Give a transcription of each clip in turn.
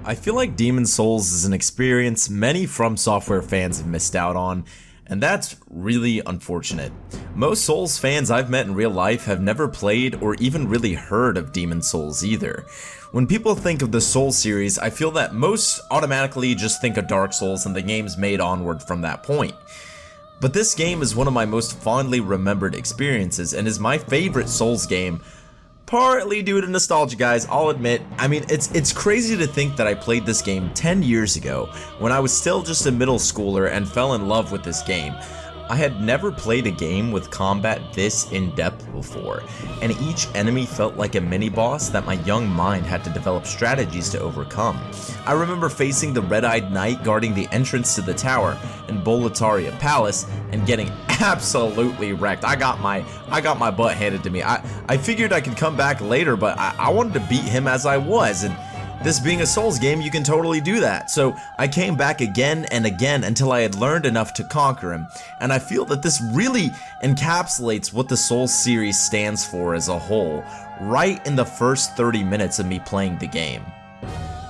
I feel like Demon's Souls is an experience many From Software fans have missed out on, and that's really unfortunate. Most Souls fans I've met in real life have never played or even really heard of Demon's Souls either. When people think of the Souls series, I feel that most automatically just think of Dark Souls and the games made onward from that point. But this game is one of my most fondly remembered experiences and is my favorite Souls game. Partly due to nostalgia, guys, I'll admit. I mean, it's crazy to think that I played this game 10 years ago when I was still just a middle schooler and fell in love with this game. I had never played a game with combat this in-depth before, and each enemy felt like a mini-boss that my young mind had to develop strategies to overcome. I remember facing the red-eyed knight guarding the entrance to the tower in Boletaria Palace and getting absolutely wrecked. I got my butt handed to me. I figured I could come back later, but I wanted to beat him as I was, and this being a Souls game, you can totally do that. So I came back again and again until I had learned enough to conquer him. And I feel that this really encapsulates what the Souls series stands for as a whole, right in the first 30 minutes of me playing the game.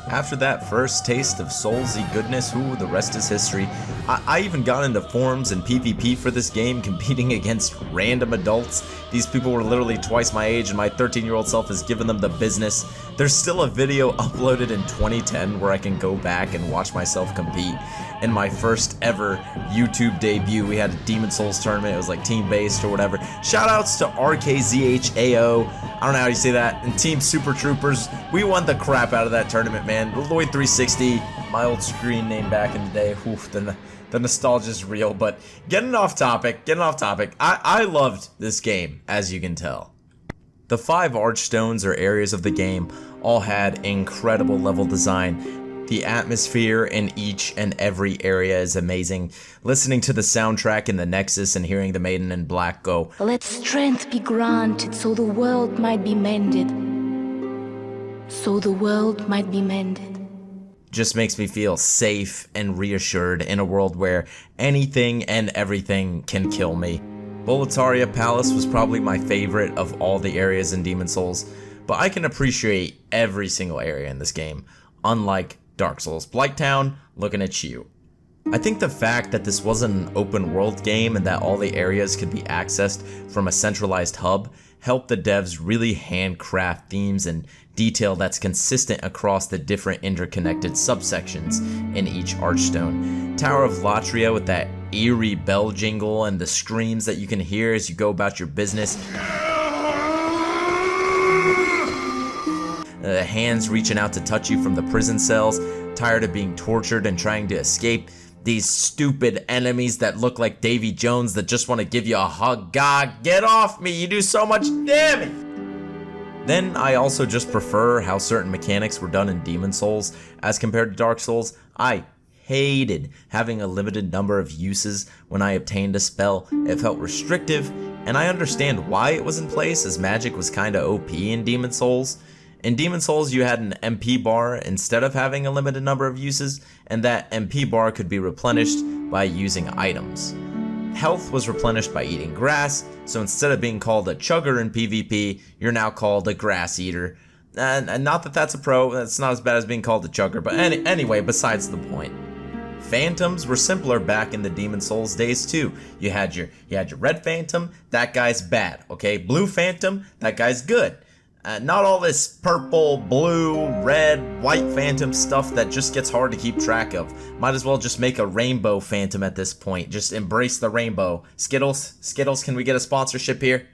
After that first taste of Soulsy goodness, the rest is history. I even got into forums and PvP for this game, competing against random adults. These people were literally twice my age, and my 13-year-old self has given them the business. There's still a video uploaded in 2010 where I can go back and watch myself compete. In my first ever YouTube debut, we had a Demon's Souls tournament. It was like team-based or whatever. Shoutouts to RKZHAO, I don't know how you say that, and Team Super Troopers. We won the crap out of that tournament, man. Lloyd 360, my old screen name back in the day. Oof, the nostalgia's real, but getting off topic. I loved this game, as you can tell. The 5 archstones or areas of the game all had incredible level design. The atmosphere in each and every area is amazing. Listening to the soundtrack in the Nexus and hearing the Maiden in Black go, "Let strength be granted so the world might be mended. So the world might be mended." just makes me feel safe and reassured in a world where anything and everything can kill me. Boletaria Palace was probably my favorite of all the areas in Demon's Souls, but I can appreciate every single area in this game, unlike Dark Souls. Blighttown, looking at you. I think the fact that this wasn't an open world game and that all the areas could be accessed from a centralized hub helped the devs really handcraft themes and detail that's consistent across the different interconnected subsections in each archstone. Tower of Latria with that eerie bell jingle and the screams that you can hear as you go about your business. Hands reaching out to touch you from the prison cells, tired of being tortured and trying to escape. These stupid enemies that look like Davy Jones that just want to give you a hug. God, get off me, you do so much damage! Then I also just prefer how certain mechanics were done in Demon's Souls as compared to Dark Souls. I hated having a limited number of uses when I obtained a spell. It felt restrictive, and I understand why it was in place, as magic was kinda OP in Demon's Souls. In Demon's Souls, you had an MP bar instead of having a limited number of uses, and that MP bar could be replenished by using items. Health was replenished by eating grass, so instead of being called a chugger in PvP, you're now called a grass eater. And not that that's a pro, that's not as bad as being called a chugger, but anyway, besides the point. Phantoms were simpler back in the Demon's Souls days too. You had your red phantom, that guy's bad, okay? Blue phantom, that guy's good. Not all this purple, blue, red, white phantom stuff that just gets hard to keep track of. Might as well just make a rainbow phantom at this point. Just embrace the rainbow. Skittles, can we get a sponsorship here?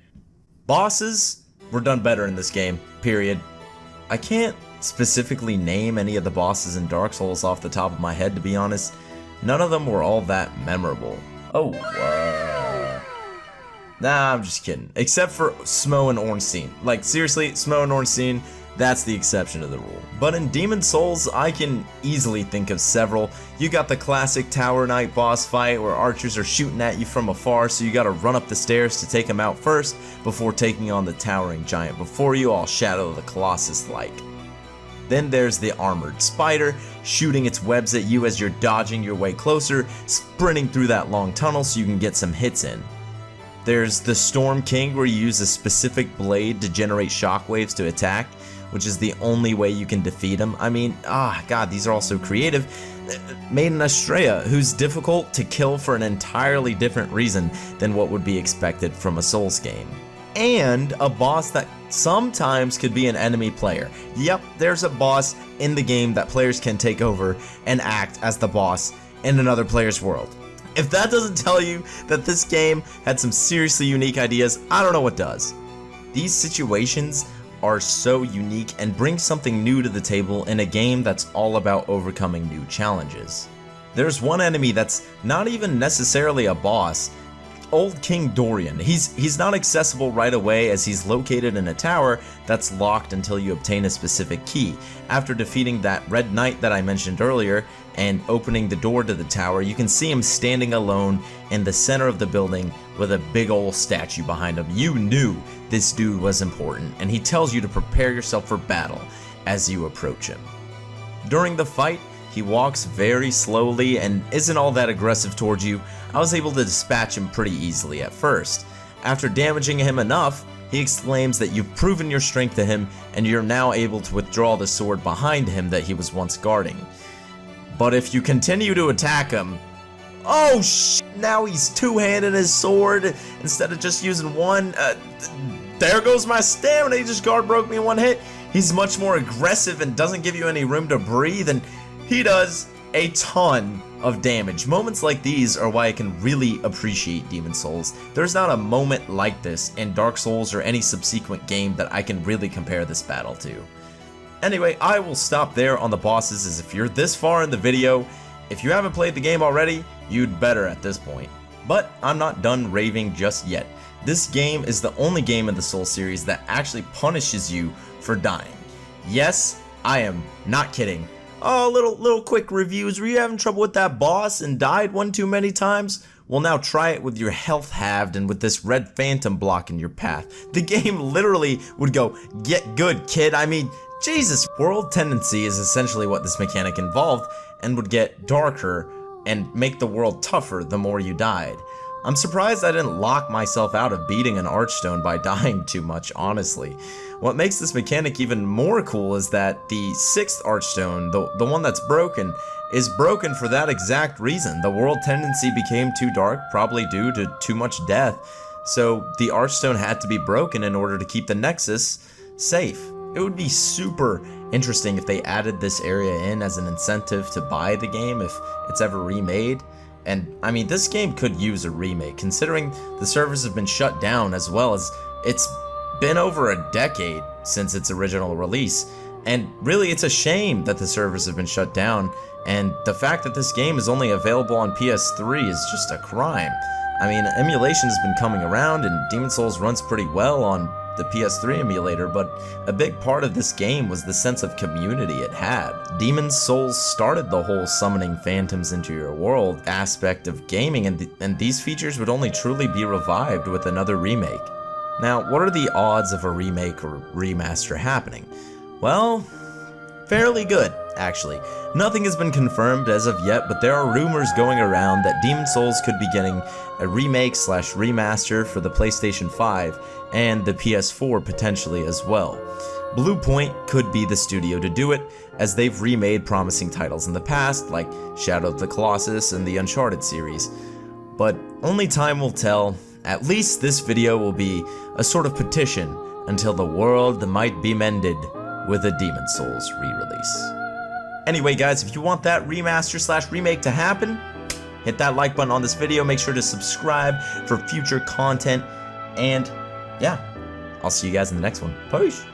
Bosses were done better in this game, period. I can't specifically name any of the bosses in Dark Souls off the top of my head, to be honest. None of them were all that memorable. Oh, nah, I'm just kidding. Except for Smo and Ornstein. Like, seriously, Smo and Ornstein, that's the exception to the rule. But in Demon's Souls, I can easily think of several. You got the classic Tower Knight boss fight where archers are shooting at you from afar, so you gotta run up the stairs to take them out first before taking on the towering giant before you, all Shadow of the Colossus like. Then there's the armored spider, shooting its webs at you as you're dodging your way closer, sprinting through that long tunnel so you can get some hits in. There's the Storm King, where you use a specific blade to generate shockwaves to attack, which is the only way you can defeat him. I mean, god, these are all so creative. Maiden Estrella, who's difficult to kill for an entirely different reason than what would be expected from a Souls game. And a boss that sometimes could be an enemy player. Yep, there's a boss in the game that players can take over and act as the boss in another player's world. If that doesn't tell you that this game had some seriously unique ideas, I don't know what does. These situations are so unique and bring something new to the table in a game that's all about overcoming new challenges. There's one enemy that's not even necessarily a boss. Old King Dorian. He's not accessible right away as he's located in a tower that's locked until you obtain a specific key. After defeating that Red Knight that I mentioned earlier and opening the door to the tower, you can see him standing alone in the center of the building with a big old statue behind him. You knew this dude was important, and he tells you to prepare yourself for battle as you approach him. During the fight, he walks very slowly and isn't all that aggressive towards you. I was able to dispatch him pretty easily at first. After damaging him enough, he exclaims that you've proven your strength to him and you're now able to withdraw the sword behind him that he was once guarding. But if you continue to attack him, oh now he's two-handed his sword instead of just using one. There goes my stamina, he just guard broke me in one hit. He's much more aggressive and doesn't give you any room to breathe, and he does a ton of damage. Moments like these are why I can really appreciate Demon Souls. There's not a moment like this in Dark Souls or any subsequent game that I can really compare this battle to. Anyway, I will stop there on the bosses, as if you're this far in the video, if you haven't played the game already, you'd better at this point. But I'm not done raving just yet. This game is the only game in the Souls series that actually punishes you for dying. Yes, I am not kidding. Oh, little quick reviews. Were you having trouble with that boss and died one too many times? Well, now try it with your health halved and with this red phantom blocking your path. The game literally would go, get good, kid. I mean, Jesus. World tendency is essentially what this mechanic involved and would get darker and make the world tougher the more you died. I'm surprised I didn't lock myself out of beating an archstone by dying too much, honestly. What makes this mechanic even more cool is that the 6th archstone, the one that's broken, is broken for that exact reason. The world tendency became too dark, probably due to too much death, so the archstone had to be broken in order to keep the nexus safe. It would be super interesting if they added this area in as an incentive to buy the game if it's ever remade. And I mean, this game could use a remake, considering the servers have been shut down, as well as it's been over a decade since its original release. And really, it's a shame that the servers have been shut down, and the fact that this game is only available on PS3 is just a crime. I mean, emulation has been coming around, and Demon Souls runs pretty well on the PS3 emulator, but a big part of this game was the sense of community it had. Demon Souls started the whole summoning phantoms into your world aspect of gaming, and these features would only truly be revived with another remake. Now, what are the odds of a remake or remaster happening? Well, fairly good, actually. Nothing has been confirmed as of yet, but there are rumors going around that Demon Souls could be getting a remake/remaster for the PlayStation 5 and the PS4 potentially as well. Bluepoint could be the studio to do it, as they've remade promising titles in the past, like Shadow of the Colossus and the Uncharted series. But only time will tell. At least this video will be a sort of petition until the world might be mended with a Demon Souls re-release. Anyway guys, if you want that remaster/remake to happen, hit that like button on this video, make sure to subscribe for future content, and yeah, I'll see you guys in the next one. Peace!